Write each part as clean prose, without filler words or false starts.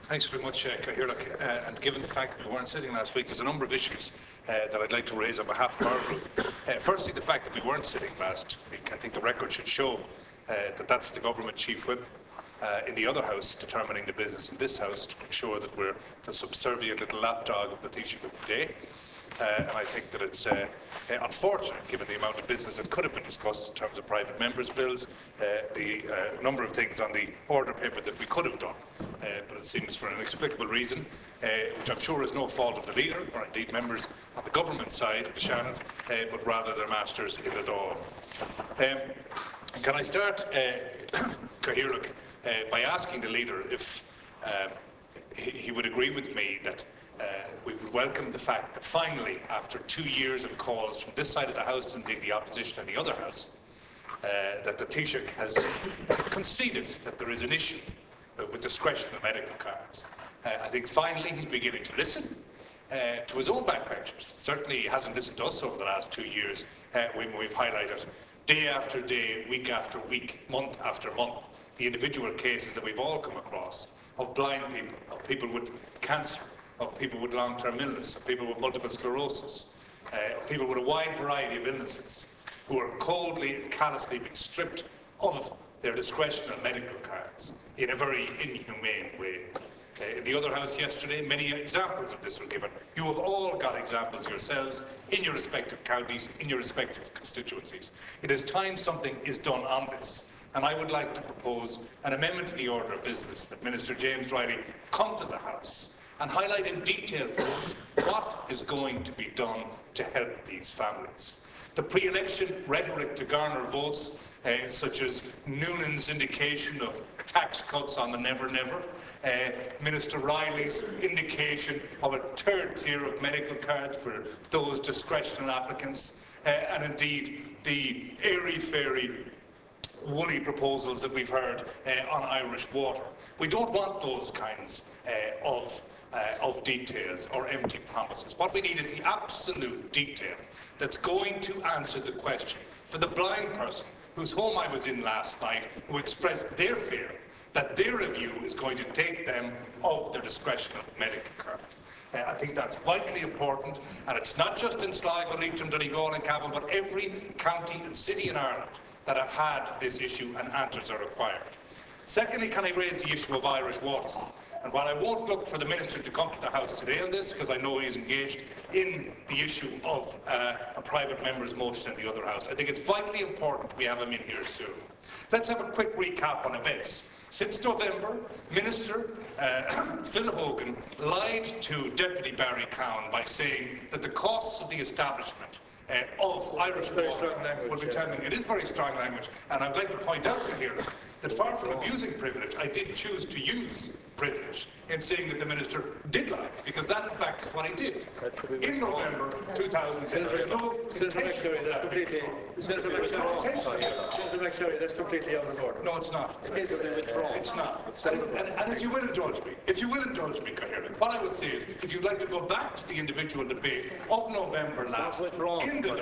Thanks very much, Cathaoirleach. And given the fact that we weren't sitting last week, there's a number of issues that I'd like to raise on behalf of our group. Firstly, the fact that we weren't sitting last week. I think the record should show that that's the government chief whip in the other house determining the business in this house to ensure that we're the subservient little lapdog of the Taoiseach of the day. And I think that it's unfortunate, given the amount of business that could have been discussed in terms of private members' bills, the number of things on the order paper that we could have done. But it seems for an inexplicable reason, which I'm sure is no fault of the leader, or indeed members on the government side of the Shannon, but rather their masters in the Dáil. Can I start, Cathaoirleach, by asking the leader if he would agree with me that we would welcome the fact that finally, after 2 years of calls from this side of the House and indeed the opposition in the other House, that the Taoiseach has conceded that there is an issue with discretionary medical cards. I think finally he's beginning to listen to his own backbenchers. Certainly he hasn't listened to us over the last 2 years when we've highlighted day after day, week after week, month after month, the individual cases that we've all come across of blind people, of people with cancer, of people with long-term illness, of people with multiple sclerosis, of people with a wide variety of illnesses who are coldly and callously being stripped of their discretionary medical cards in a very inhumane way. In the other House yesterday, many examples of this were given. You have all got examples yourselves in your respective counties, in your respective constituencies. It is time something is done on this. And I would like to propose an amendment to the order of business that Minister James Riley come to the House and highlight in detail for us what is going to be done to help these families. The pre-election rhetoric to garner votes, such as Noonan's indication of tax cuts on the Never Never, Minister Riley's indication of a third tier of medical cards for those discretionary applicants, and indeed the airy-fairy woolly proposals that we've heard on Irish water. We don't want those kinds of details or empty promises. What we need is the absolute detail that's going to answer the question for the blind person whose home I was in last night, who expressed their fear that their review is going to take them off their discretionary medical card. I think that's vitally important, and it's not just in Sligo, Leitrim, Donegal and Cavan, but every county and city in Ireland that have had this issue, and answers are required. Secondly, can I raise the issue of Irish water? And while I won't look for the Minister to come to the House today on this, because I know he's engaged in the issue of a private member's motion in the other House, I think it's vitally important we have him in here soon. Let's have a quick recap on events. Since November, Minister Phil Hogan lied to Deputy Barry Cowan by saying that the costs of the establishment of Irish water will be 10 million. It is very strong language, and I'd like to point out here that far from abusing privilege, I did choose to use privilege in saying that the Minister did lie, because that in fact is what he did. In November 2010, there is no intention of that being Senator MacSharry, that's completely out of order. No, it's not. It's not. And if you will indulge me, Cathaoirleach, what I would say is, if you'd like to go back to the individual debate of November last, in the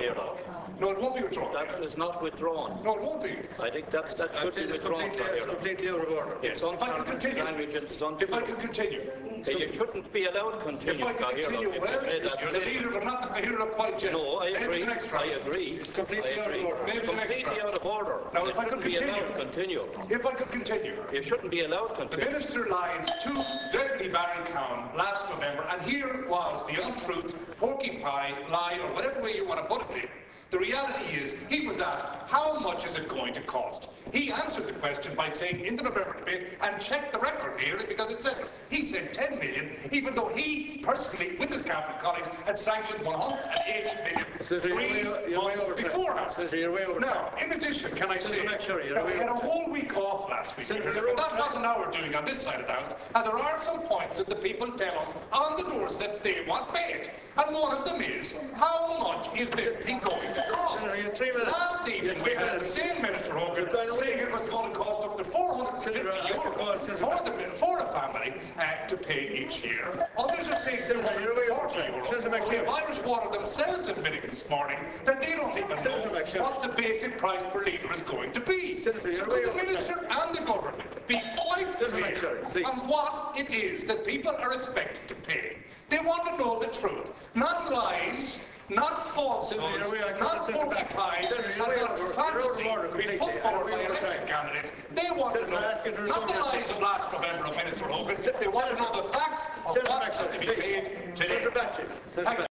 no, it won't be withdrawn. That is not withdrawn. No, it won't be. I think that should be withdrawn. It's completely out of order. It's unparliamentary language and it's if I could continue. You shouldn't be allowed to continue. If I could continue, well, you're the leader, but not the Cathaoirleach quite yet. No, I agree. I agree. It's completely out of order. It's completely out of order. Now, if I could continue. If I could continue. You shouldn't be allowed to continue. The Minister lied to Deputy Barry Cowan last November, and here was the untruth, porky pie, lie, or whatever way you want to put it there. The reality is, he was asked, how much is it going to cost? He answered the question by saying in the November debate, and check the record here because it says it, he said 10 million, even though he personally, with his cabinet colleagues, had sanctioned 180 million 3 months beforehand. Now, in addition, can I say, we had a whole week off last week, but that wasn't now we're doing on this side of the House, and there are some points that the people tell us on the doorstep they want paid, and one of them is, how much is this thing going to cost? Last evening we had the same Minister Hogan saying it was going to cost up to €450 for a family to pay each year. Others are saying €240. We have Irish Water themselves admitting this morning that they don't even know what the basic price per litre is going to be. So could the Minister and the government be quite clear on what it is that people are expected to pay. They want to know the truth, not lies, not falsehoods, not porky pies, and not fantasy being put forward by election candidates. They want to know, not the lies of last November of Minister Hogan. They want to know the facts of what has to be paid today. Thank you.